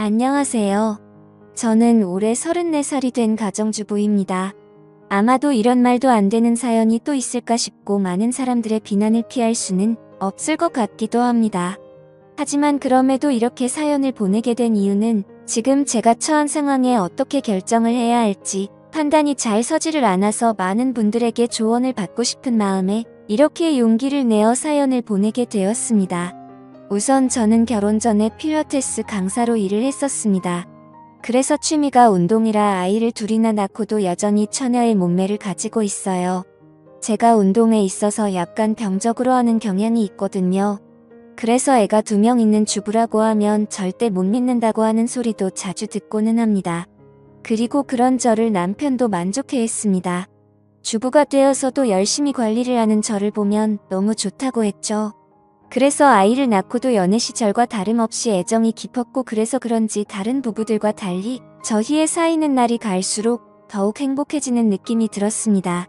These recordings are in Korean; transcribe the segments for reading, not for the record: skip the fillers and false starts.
안녕하세요. 저는 올해 34살이 된 가정주부입니다. 아마도 이런 말도 안 되는 사연이 또 있을까 싶고 많은 사람들의 비난을 피할 수는 없을 것 같기도 합니다. 하지만 그럼에도 이렇게 사연을 보내게 된 이유는 지금 제가 처한 상황에 어떻게 결정을 해야 할지 판단이 잘 서지를 않아서 많은 분들에게 조언을 받고 싶은 마음에 이렇게 용기를 내어 사연을 보내게 되었습니다. 우선 저는 결혼 전에 필라테스 강사로 일을 했었습니다. 그래서 취미가 운동이라 아이를 둘이나 낳고도 여전히 처녀의 몸매를 가지고 있어요. 제가 운동에 있어서 약간 병적으로 하는 경향이 있거든요. 그래서 애가 2명 있는 주부라고 하면 절대 못 믿는다고 하는 소리도 자주 듣고는 합니다. 그리고 그런 저를 남편도 만족해했습니다. 주부가 되어서도 열심히 관리를 하는 저를 보면 너무 좋다고 했죠. 그래서 아이를 낳고도 연애 시절과 다름없이 애정이 깊었고 그래서 그런지 다른 부부들과 달리 저희의 사이는 날이 갈수록 더욱 행복해지는 느낌이 들었습니다.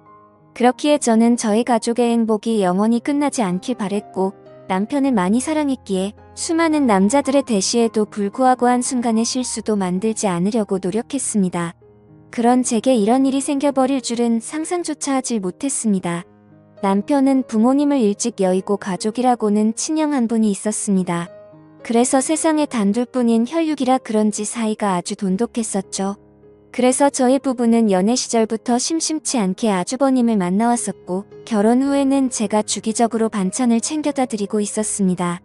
그렇기에 저는 저희 가족의 행복이 영원히 끝나지 않길 바랬고 남편을 많이 사랑했기에 수많은 남자들의 대시에도 불구하고 한순간의 실수도 만들지 않으려고 노력했습니다. 그런 제게 이런 일이 생겨버릴 줄은 상상조차 하지 못했습니다. 남편은 부모님을 일찍 여의고 가족이라고는 친형 한 분이 있었습니다. 그래서 세상에 단둘뿐인 혈육이라 그런지 사이가 아주 돈독했었죠. 그래서 저희 부부는 연애 시절부터 심심치 않게 아주버님을 만나왔었고 결혼 후에는 제가 주기적으로 반찬을 챙겨다 드리고 있었습니다.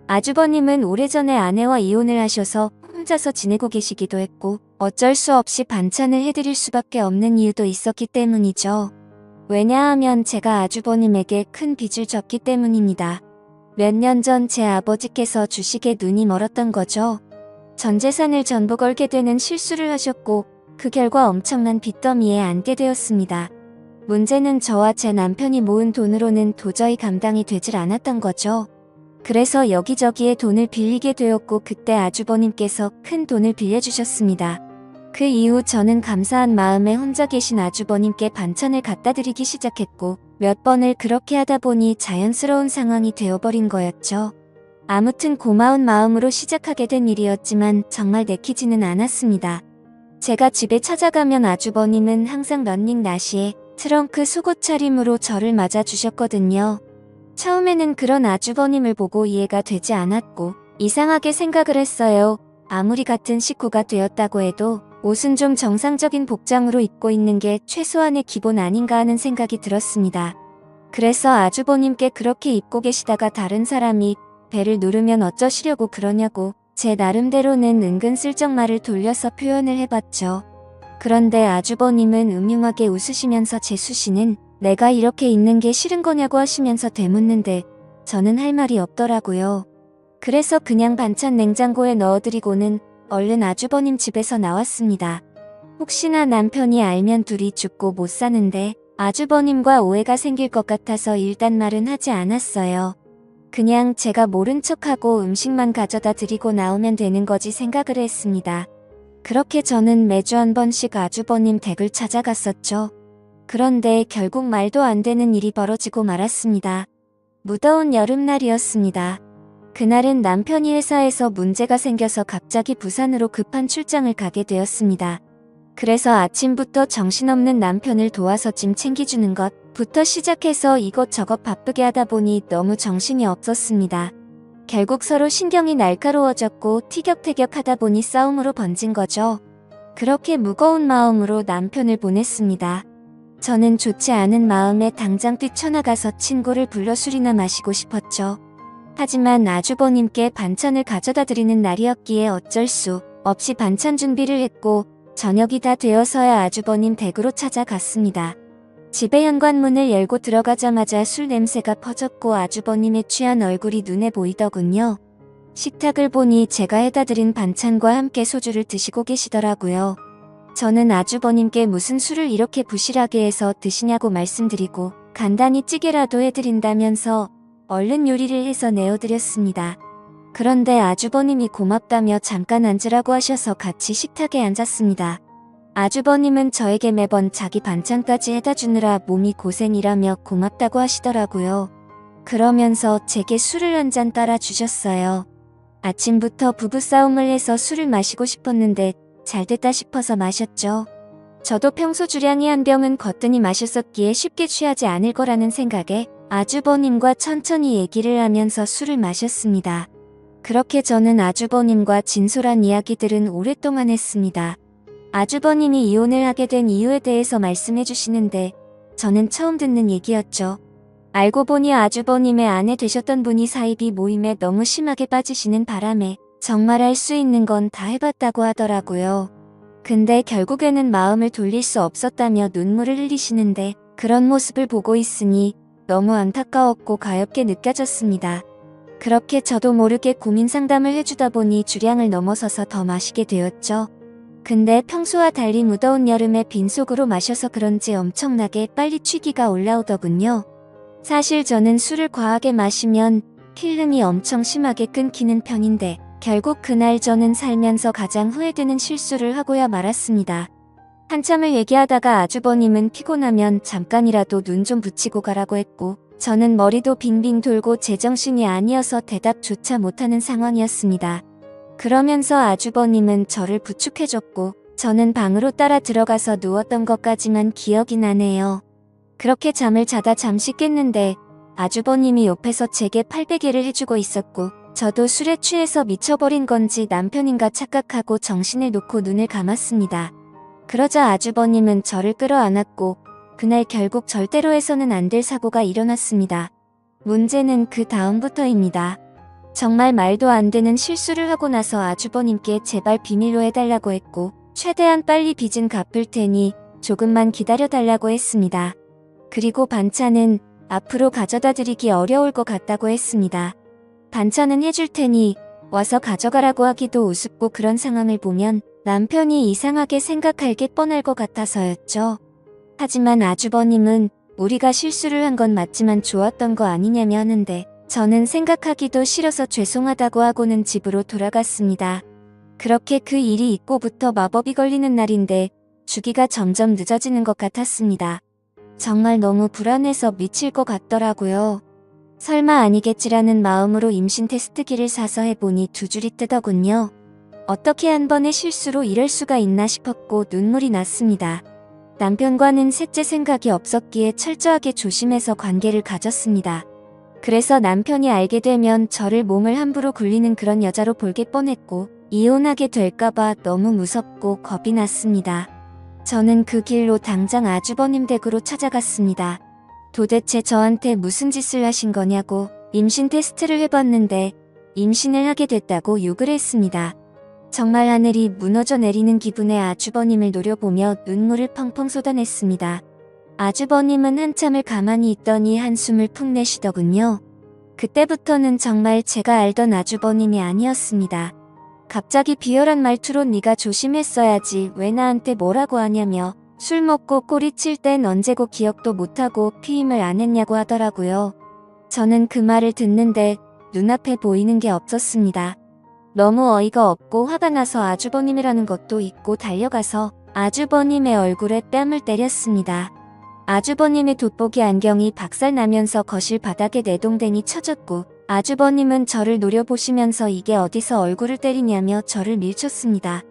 아주버님은 오래전에 아내와 이혼을 하셔서 혼자서 지내고 계시기도 했고 어쩔 수 없이 반찬을 해드릴 수밖에 없는 이유도 있었기 때문이죠. 왜냐하면 제가 아주버님에게 큰 빚을 졌기 때문입니다. 몇 년 전 제 아버지께서 주식에 눈이 멀었던 거죠. 전 재산을 전부 걸게 되는 실수를 하셨고 그 결과 엄청난 빚더미에 앉게 되었습니다. 문제는 저와 제 남편이 모은 돈으로는 도저히 감당이 되질 않았던 거죠. 그래서 여기저기에 돈을 빌리게 되었고 그때 아주버님께서 큰 돈을 빌려주셨습니다. 그 이후 저는 감사한 마음에 혼자 계신 아주버님께 반찬을 갖다 드리기 시작했고 몇 번을 그렇게 하다 보니 자연스러운 상황이 되어버린 거였죠. 아무튼 고마운 마음으로 시작하게 된 일이었지만 정말 내키지는 않았습니다. 제가 집에 찾아가면 아주버님은 항상 런닝 나시에 트렁크 속옷 차림으로 저를 맞아주셨거든요. 처음에는 그런 아주버님을 보고 이해가 되지 않았고 이상하게 생각을 했어요. 아무리 같은 식구가 되었다고 해도 옷은 좀 정상적인 복장으로 입고 있는 게 최소한의 기본 아닌가 하는 생각이 들었습니다. 그래서 아주버님께 그렇게 입고 계시다가 다른 사람이 배를 누르면 어쩌시려고 그러냐고 제 나름대로는 은근슬쩍 말을 돌려서 표현을 해봤죠. 그런데 아주버님은 음흉하게 웃으시면서 재수씨는 내가 이렇게 있는 게 싫은 거냐고 하시면서 되묻는데 저는 할 말이 없더라고요. 그래서 그냥 반찬 냉장고에 넣어드리고는 얼른 아주버님 집에서 나왔습니다. 혹시나 남편이 알면 둘이 죽고 못 사는데 아주버님과 오해가 생길 것 같아서 일단 말은 하지 않았어요. 그냥 제가 모른 척하고 음식만 가져다 드리고 나오면 되는 거지 생각을 했습니다. 그렇게 저는 매주 한 번씩 아주버님 댁을 찾아갔었죠. 그런데 결국 말도 안 되는 일이 벌어지고 말았습니다. 무더운 여름날이었습니다. 그날은 남편이 회사에서 문제가 생겨서 갑자기 부산으로 급한 출장을 가게 되었습니다. 그래서 아침부터 정신없는 남편을 도와서 짐 챙겨주는 것부터 시작해서 이것저것 바쁘게 하다 보니 너무 정신이 없었습니다. 결국 서로 신경이 날카로워졌고 티격태격하다 보니 싸움으로 번진 거죠. 그렇게 무거운 마음으로 남편을 보냈습니다. 저는 좋지 않은 마음에 당장 뛰쳐나가서 친구를 불러 술이나 마시고 싶었죠. 하지만 아주버님께 반찬을 가져다 드리는 날이었기에 어쩔 수 없이 반찬 준비를 했고 저녁이 다 되어서야 아주버님 댁으로 찾아갔습니다. 집의 현관문을 열고 들어가자마자 술 냄새가 퍼졌고 아주버님의 취한 얼굴이 눈에 보이더군요. 식탁을 보니 제가 해다 드린 반찬과 함께 소주를 드시고 계시더라고요. 저는 아주버님께 무슨 술을 이렇게 부실하게 해서 드시냐고 말씀드리고 간단히 찌개라도 해드린다면서 얼른 요리를 해서 내어드렸습니다. 그런데 아주버님이 고맙다며 잠깐 앉으라고 하셔서 같이 식탁에 앉았습니다. 아주버님은 저에게 매번 자기 반찬까지 해다 주느라 몸이 고생이라며 고맙다고 하시더라고요. 그러면서 제게 술을 한 잔 따라 주셨어요. 아침부터 부부싸움을 해서 술을 마시고 싶었는데 잘됐다 싶어서 마셨죠. 저도 평소 주량이 한 병은 거뜬히 마셨었기에 쉽게 취하지 않을 거라는 생각에 아주버님과 천천히 얘기를 하면서 술을 마셨습니다. 그렇게 저는 아주버님과 진솔한 이야기들은 오랫동안 했습니다. 아주버님이 이혼을 하게 된 이유에 대해서 말씀해 주시는데 저는 처음 듣는 얘기였죠. 알고 보니 아주버님의 아내 되셨던 분이 사이비 모임에 너무 심하게 빠지시는 바람에 정말 할 수 있는 건 다 해봤다고 하더라고요. 근데 결국에는 마음을 돌릴 수 없었다며 눈물을 흘리시는데 그런 모습을 보고 있으니 너무 안타까웠고 가엾게 느껴졌습니다. 그렇게 저도 모르게 고민 상담을 해주다 보니 주량을 넘어서서 더 마시게 되었죠. 근데 평소와 달리 무더운 여름에 빈속으로 마셔서 그런지 엄청나게 빨리 취기가 올라오더군요. 사실 저는 술을 과하게 마시면 필름이 엄청 심하게 끊기는 편인데 결국 그날 저는 살면서 가장 후회되는 실수를 하고야 말았습니다. 한참을 얘기하다가 아주버님은 피곤하면 잠깐이라도 눈 좀 붙이고 가라고 했고 저는 머리도 빙빙 돌고 제정신이 아니어서 대답조차 못하는 상황이었습니다. 그러면서 아주버님은 저를 부축해줬고 저는 방으로 따라 들어가서 누웠던 것까지만 기억이 나네요. 그렇게 잠을 자다 잠시 깼는데 아주버님이 옆에서 제게 팔베개를 해주고 있었고 저도 술에 취해서 미쳐버린 건지 남편인가 착각하고 정신을 놓고 눈을 감았습니다. 그러자 아주버님은 저를 끌어안았고 그날 결국 절대로 해서는 안 될 사고가 일어났습니다. 문제는 그 다음부터입니다. 정말 말도 안 되는 실수를 하고 나서 아주버님께 제발 비밀로 해달라고 했고 최대한 빨리 빚은 갚을 테니 조금만 기다려달라고 했습니다. 그리고 반찬은 앞으로 가져다 드리기 어려울 것 같다고 했습니다. 반찬은 해줄 테니 와서 가져가라고 하기도 우습고 그런 상황을 보면 남편이 이상하게 생각할 게 뻔할 것 같아서였죠. 하지만 아주버님은 우리가 실수를 한 건 맞지만 좋았던 거 아니냐며 하는데 저는 생각하기도 싫어서 죄송하다고 하고는 집으로 돌아갔습니다. 그렇게 그 일이 있고부터 마법이 걸리는 날인데 주기가 점점 늦어지는 것 같았습니다. 정말 너무 불안해서 미칠 것 같더라고요. 설마 아니겠지라는 마음으로 임신 테스트기를 사서 해보니 두 줄이 뜨더군요. 어떻게 한 번의 실수로 이럴 수가 있나 싶었고 눈물이 났습니다. 남편과는 셋째 생각이 없었기에 철저하게 조심해서 관계를 가졌습니다. 그래서 남편이 알게 되면 저를 몸을 함부로 굴리는 그런 여자로 볼게 뻔했고 이혼하게 될까봐 너무 무섭고 겁이 났습니다. 저는 그 길로 당장 아주버님 댁으로 찾아갔습니다. 도대체 저한테 무슨 짓을 하신 거냐고 임신 테스트를 해봤는데 임신을 하게 됐다고 욕을 했습니다. 정말 하늘이 무너져 내리는 기분에 아주버님을 노려보며 눈물을 펑펑 쏟아냈습니다. 아주버님은 한참을 가만히 있더니 한숨을 푹 내쉬더군요. 그때부터는 정말 제가 알던 아주버님이 아니었습니다. 갑자기 비열한 말투로 네가 조심했어야지 왜 나한테 뭐라고 하냐며 술 먹고 꼬리 칠 땐 언제고 기억도 못하고 피임을 안 했냐고 하더라고요. 저는 그 말을 듣는데 눈앞에 보이는 게 없었습니다. 너무 어이가 없고 화가 나서 아주버님이라는 것도 잊고 달려가서 아주버님의 얼굴에 뺨을 때렸습니다. 아주버님의 돋보기 안경이 박살나면서 거실 바닥에 내동댕이 쳐졌고 아주버님은 저를 노려보시면서 이게 어디서 얼굴을 때리냐며 저를 밀쳤습니다.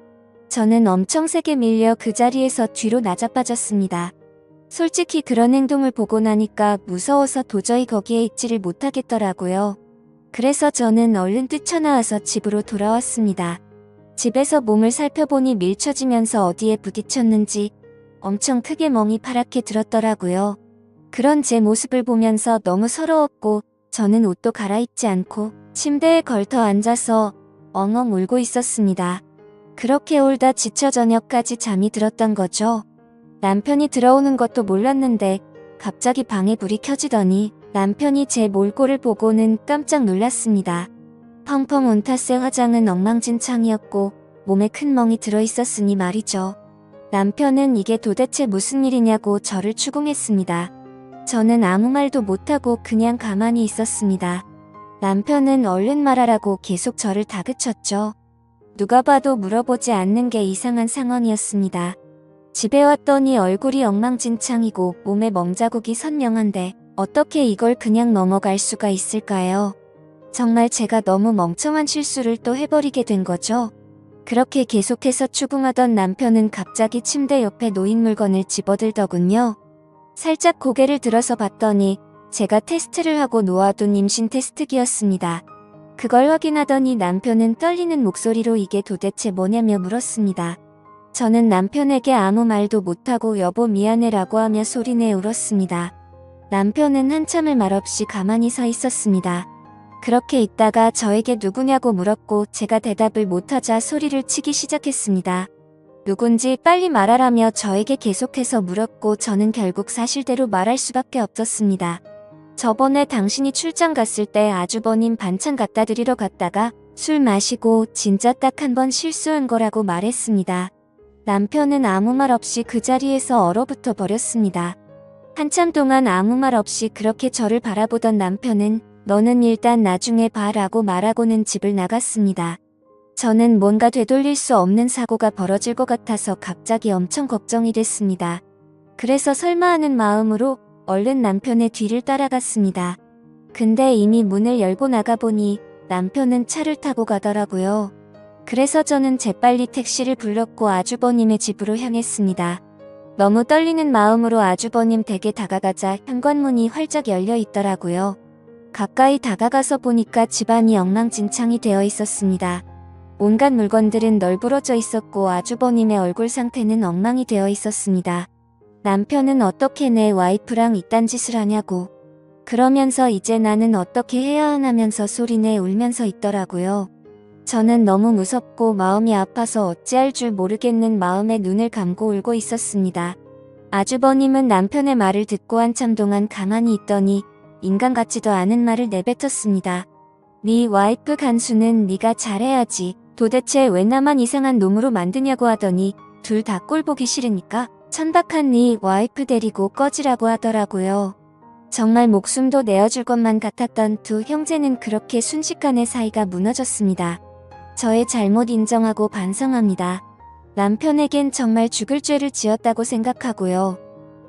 저는 엄청 세게 밀려 그 자리에서 뒤로 나자빠졌습니다. 솔직히 그런 행동을 보고 나니까 무서워서 도저히 거기에 있지를 못하겠더라고요. 그래서 저는 얼른 뛰쳐나와서 집으로 돌아왔습니다. 집에서 몸을 살펴보니 밀쳐지면서 어디에 부딪혔는지 엄청 크게 멍이 파랗게 들었더라고요. 그런 제 모습을 보면서 너무 서러웠고 저는 옷도 갈아입지 않고 침대에 걸터 앉아서 엉엉 울고 있었습니다. 그렇게 울다 지쳐 저녁까지 잠이 들었던 거죠. 남편이 들어오는 것도 몰랐는데 갑자기 방에 불이 켜지더니 남편이 제 몰골을 보고는 깜짝 놀랐습니다. 펑펑 온 탓에 화장은 엉망진창이었고 몸에 큰 멍이 들어있었으니 말이죠. 남편은 이게 도대체 무슨 일이냐고 저를 추궁했습니다. 저는 아무 말도 못하고 그냥 가만히 있었습니다. 남편은 얼른 말하라고 계속 저를 다그쳤죠. 누가 봐도 물어보지 않는 게 이상한 상황이었습니다. 집에 왔더니 얼굴이 엉망진창이고 몸에 멍자국이 선명한데 어떻게 이걸 그냥 넘어갈 수가 있을까요? 정말 제가 너무 멍청한 실수를 또 해버리게 된 거죠. 그렇게 계속해서 추궁하던 남편은 갑자기 침대 옆에 놓인 물건을 집어들더군요. 살짝 고개를 들어서 봤더니 제가 테스트를 하고 놓아둔 임신 테스트기였습니다. 그걸 확인하더니 남편은 떨리는 목소리로 이게 도대체 뭐냐며 물었습니다. 저는 남편에게 아무 말도 못하고 여보 미안해라고 하며 소리내 울었습니다. 남편은 한참을 말없이 가만히 서 있었습니다. 그렇게 있다가 저에게 누구냐고 물었고 제가 대답을 못하자 소리를 치기 시작했습니다. 누군지 빨리 말하라며 저에게 계속해서 물었고 저는 결국 사실대로 말할 수밖에 없었습니다. 저번에 당신이 출장 갔을 때 아주버님 반찬 갖다 드리러 갔다가 술 마시고 진짜 딱 한 번 실수한 거라고 말했습니다. 남편은 아무 말 없이 그 자리에서 얼어붙어 버렸습니다. 한참 동안 아무 말 없이 그렇게 저를 바라보던 남편은 너는 일단 나중에 봐라고 말하고는 집을 나갔습니다. 저는 뭔가 되돌릴 수 없는 사고가 벌어질 것 같아서 갑자기 엄청 걱정이 됐습니다. 그래서 설마 하는 마음으로 얼른 남편의 뒤를 따라갔습니다. 근데 이미 문을 열고 나가보니 남편은 차를 타고 가더라고요. 그래서 저는 재빨리 택시를 불렀고 아주버님의 집으로 향했습니다. 너무 떨리는 마음으로 아주버님 댁에 다가가자 현관문이 활짝 열려 있더라고요. 가까이 다가가서 보니까 집안이 엉망진창이 되어 있었습니다. 온갖 물건들은 널브러져 있었고 아주버님의 얼굴 상태는 엉망이 되어 있었습니다. 남편은 어떻게 내 와이프랑 이딴 짓을 하냐고. 그러면서 이제 나는 어떻게 해야 하냐면서 소리내 울면서 있더라고요. 저는 너무 무섭고 마음이 아파서 어찌할 줄 모르겠는 마음에 눈을 감고 울고 있었습니다. 아주버님은 남편의 말을 듣고 한참 동안 가만히 있더니 인간 같지도 않은 말을 내뱉었습니다. 네 와이프 간수는 네가 잘해야지. 도대체 왜 나만 이상한 놈으로 만드냐고 하더니 둘 다 꼴 보기 싫으니까 천박한 네 와이프 데리고 꺼지라고 하더라고요. 정말 목숨도 내어줄 것만 같았던 두 형제는 그렇게 순식간에 사이가 무너졌습니다. 저의 잘못 인정하고 반성합니다. 남편에겐 정말 죽을 죄를 지었다고 생각하고요.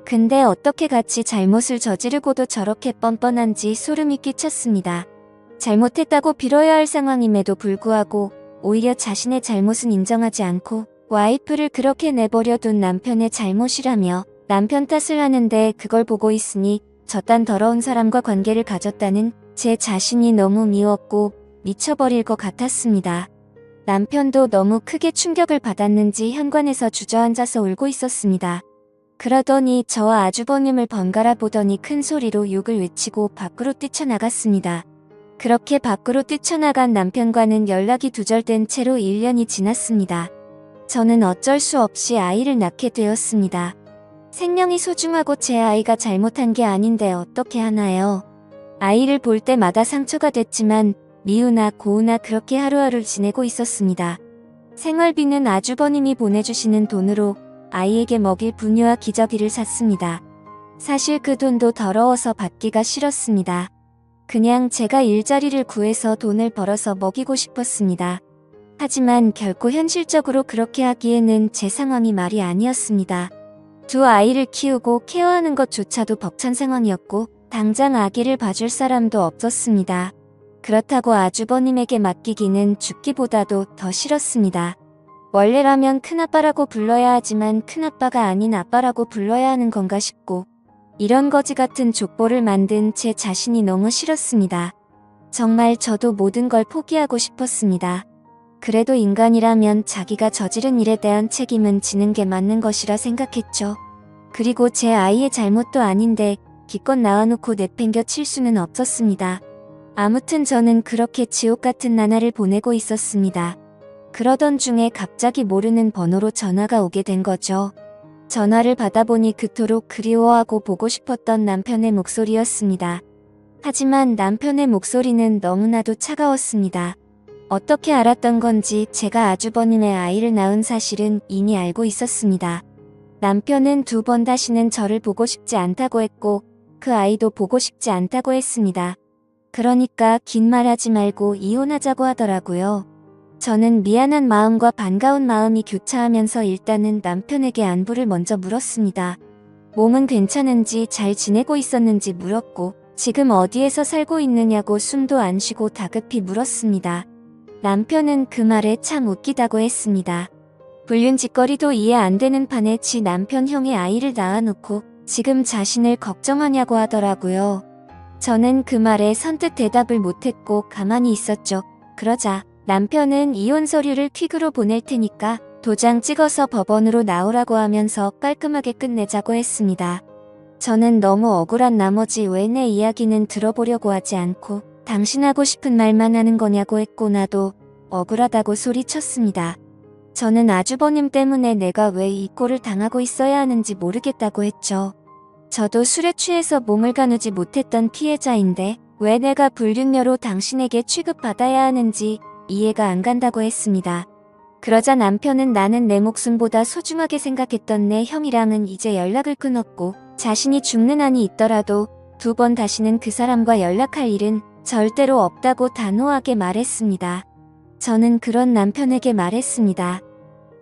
근데 어떻게 같이 잘못을 저지르고도 저렇게 뻔뻔한지 소름이 끼쳤습니다. 잘못했다고 빌어야 할 상황임에도 불구하고 오히려 자신의 잘못은 인정하지 않고 와이프를 그렇게 내버려둔 남편의 잘못이라며 남편 탓을 하는데 그걸 보고 있으니 저딴 더러운 사람과 관계를 가졌다는 제 자신이 너무 미웠고 미쳐버릴 것 같았습니다. 남편도 너무 크게 충격을 받았는지 현관에서 주저앉아서 울고 있었습니다. 그러더니 저와 아주버님을 번갈아 보더니 큰 소리로 욕을 외치고 밖으로 뛰쳐나갔습니다. 그렇게 밖으로 뛰쳐나간 남편과는 연락이 두절된 채로 1년이 지났습니다. 저는 어쩔 수 없이 아이를 낳게 되었습니다. 생명이 소중하고 제 아이가 잘못한 게 아닌데 어떻게 하나요? 아이를 볼 때마다 상처가 됐지만 미우나 고우나 그렇게 하루하루를 지내고 있었습니다. 생활비는 아주버님이 보내주시는 돈으로 아이에게 먹일 분유와 기저귀를 샀습니다. 사실 그 돈도 더러워서 받기가 싫었습니다. 그냥 제가 일자리를 구해서 돈을 벌어서 먹이고 싶었습니다. 하지만 결코 현실적으로 그렇게 하기에는 제 상황이 말이 아니었습니다. 두 아이를 키우고 케어하는 것조차도 벅찬 상황이었고 당장 아기를 봐줄 사람도 없었습니다. 그렇다고 아주버님에게 맡기기는 죽기보다도 더 싫었습니다. 원래라면 큰아빠라고 불러야 하지만 큰아빠가 아닌 아빠라고 불러야 하는 건가 싶고 이런 거지 같은 족보를 만든 제 자신이 너무 싫었습니다. 정말 저도 모든 걸 포기하고 싶었습니다. 그래도 인간이라면 자기가 저지른 일에 대한 책임은 지는 게 맞는 것이라 생각했죠. 그리고 제 아이의 잘못도 아닌데 기껏 낳아놓고 내팽겨 칠 수는 없었습니다. 아무튼 저는 그렇게 지옥 같은 나날을 보내고 있었습니다. 그러던 중에 갑자기 모르는 번호로 전화가 오게 된 거죠. 전화를 받아보니 그토록 그리워하고 보고 싶었던 남편의 목소리였습니다. 하지만 남편의 목소리는 너무나도 차가웠습니다. 어떻게 알았던 건지 제가 아주버님의 아이를 낳은 사실은 이미 알고 있었습니다. 남편은 2번 다시는 저를 보고 싶지 않다고 했고 그 아이도 보고 싶지 않다고 했습니다. 그러니까 긴 말 하지 말고 이혼하자고 하더라고요. 저는 미안한 마음과 반가운 마음이 교차하면서 일단은 남편에게 안부를 먼저 물었습니다. 몸은 괜찮은지 잘 지내고 있었는지 물었고 지금 어디에서 살고 있느냐고 숨도 안 쉬고 다급히 물었습니다. 남편은 그 말에 참 웃기다고 했습니다. 불륜 짓거리도 이해 안 되는 판에 지 남편 형의 아이를 낳아놓고 지금 자신을 걱정하냐고 하더라고요. 저는 그 말에 선뜻 대답을 못했고 가만히 있었죠. 그러자 남편은 이혼 서류를 퀵으로 보낼 테니까 도장 찍어서 법원으로 나오라고 하면서 깔끔하게 끝내자고 했습니다. 저는 너무 억울한 나머지 왜 내 이야기는 들어보려고 하지 않고 당신 하고 싶은 말만 하는 거냐고 했고 나도 억울하다고 소리쳤습니다. 저는 아주버님 때문에 내가 왜 이 꼴을 당하고 있어야 하는지 모르겠다고 했죠. 저도 술에 취해서 몸을 가누지 못했던 피해자인데 왜 내가 불륜녀로 당신에게 취급받아야 하는지 이해가 안 간다고 했습니다. 그러자 남편은 나는 내 목숨보다 소중하게 생각했던 내 형이랑은 이제 연락을 끊었고 자신이 죽는 한이 있더라도 2번 다시는 그 사람과 연락할 일은 절대로 없다고 단호하게 말했습니다. 저는 그런 남편에게 말했습니다.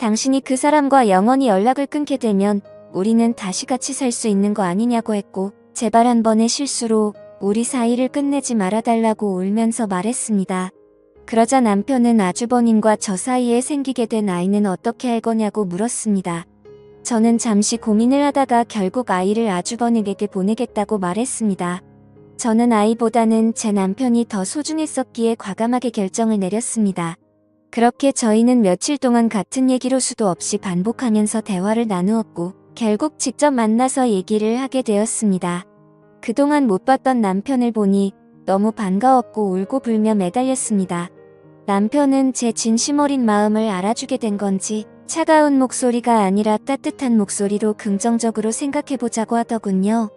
당신이 그 사람과 영원히 연락을 끊게 되면 우리는 다시 같이 살 수 있는 거 아니냐고 했고 제발 한 번의 실수로 우리 사이를 끝내지 말아달라고 울면서 말했습니다. 그러자 남편은 아주버님과 저 사이에 생기게 된 아이는 어떻게 할 거냐고 물었습니다. 저는 잠시 고민을 하다가 결국 아이를 아주버님에게 보내겠다고 말했습니다. 저는 아이보다는 제 남편이 더 소중했었기에 과감하게 결정을 내렸습니다. 그렇게 저희는 며칠 동안 같은 얘기로 수도 없이 반복하면서 대화를 나누었고 결국 직접 만나서 얘기를 하게 되었습니다. 그동안 못 봤던 남편을 보니 너무 반가웠고 울고 불며 매달렸습니다. 남편은 제 진심 어린 마음을 알아주게 된 건지 차가운 목소리가 아니라 따뜻한 목소리로 긍정적으로 생각해보자고 하더군요.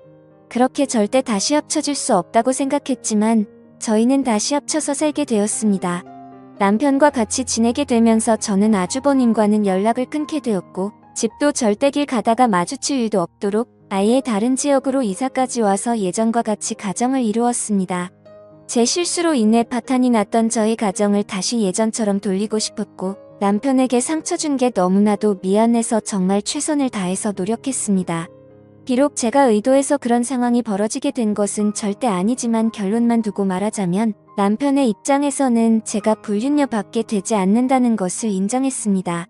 그렇게 절대 다시 합쳐질 수 없다고 생각했지만 저희는 다시 합쳐서 살게 되었습니다. 남편과 같이 지내게 되면서 저는 아주버님과는 연락을 끊게 되었고 집도 절대 길 가다가 마주칠 일도 없도록 아예 다른 지역으로 이사까지 와서 예전과 같이 가정을 이루었습니다. 제 실수로 인해 파탄이 났던 저희 가정을 다시 예전처럼 돌리고 싶었고 남편에게 상처 준 게 너무나도 미안해서 정말 최선을 다해서 노력했습니다. 비록 제가 의도해서 그런 상황이 벌어지게 된 것은 절대 아니지만 결론만 두고 말하자면 남편의 입장에서는 제가 불륜녀 받게 되지 않는다는 것을 인정했습니다.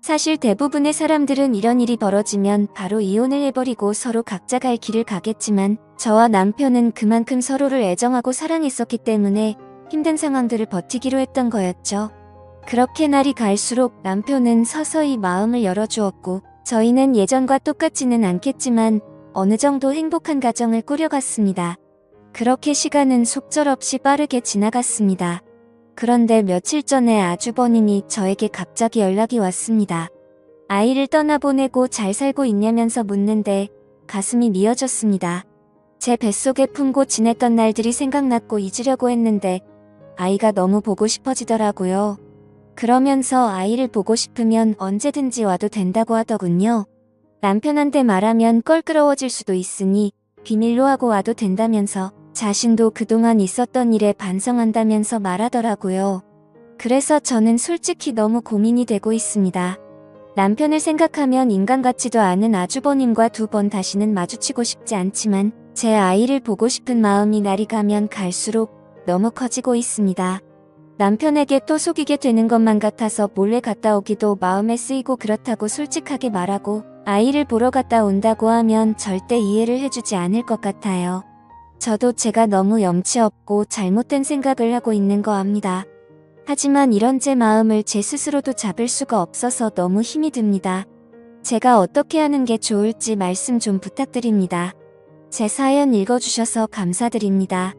사실 대부분의 사람들은 이런 일이 벌어지면 바로 이혼을 해버리고 서로 각자 갈 길을 가겠지만 저와 남편은 그만큼 서로를 애정하고 사랑했었기 때문에 힘든 상황들을 버티기로 했던 거였죠. 그렇게 날이 갈수록 남편은 서서히 마음을 열어주었고 저희는 예전과 똑같지는 않겠지만 어느 정도 행복한 가정을 꾸려갔습니다. 그렇게 시간은 속절없이 빠르게 지나갔습니다. 그런데 며칠 전에 아주버님이 저에게 갑자기 연락이 왔습니다. 아이를 떠나보내고 잘 살고 있냐면서 묻는데 가슴이 미어졌습니다. 제 뱃속에 품고 지냈던 날들이 생각났고 잊으려고 했는데 아이가 너무 보고 싶어지더라고요. 그러면서 아이를 보고 싶으면 언제든지 와도 된다고 하더군요. 남편한테 말하면 껄끄러워질 수도 있으니 비밀로 하고 와도 된다면서 자신도 그동안 있었던 일에 반성한다면서 말하더라고요. 그래서 저는 솔직히 너무 고민이 되고 있습니다. 남편을 생각하면 인간 같지도 않은 아주버님과 2번 다시는 마주치고 싶지 않지만 제 아이를 보고 싶은 마음이 날이 가면 갈수록 너무 커지고 있습니다. 남편에게 또 속이게 되는 것만 같아서 몰래 갔다 오기도 마음에 쓰이고 그렇다고 솔직하게 말하고 아이를 보러 갔다 온다고 하면 절대 이해를 해주지 않을 것 같아요. 저도 제가 너무 염치 없고 잘못된 생각을 하고 있는 거 압니다. 하지만 이런 제 마음을 제 스스로도 잡을 수가 없어서 너무 힘이 듭니다. 제가 어떻게 하는 게 좋을지 말씀 좀 부탁드립니다. 제 사연 읽어주셔서 감사드립니다.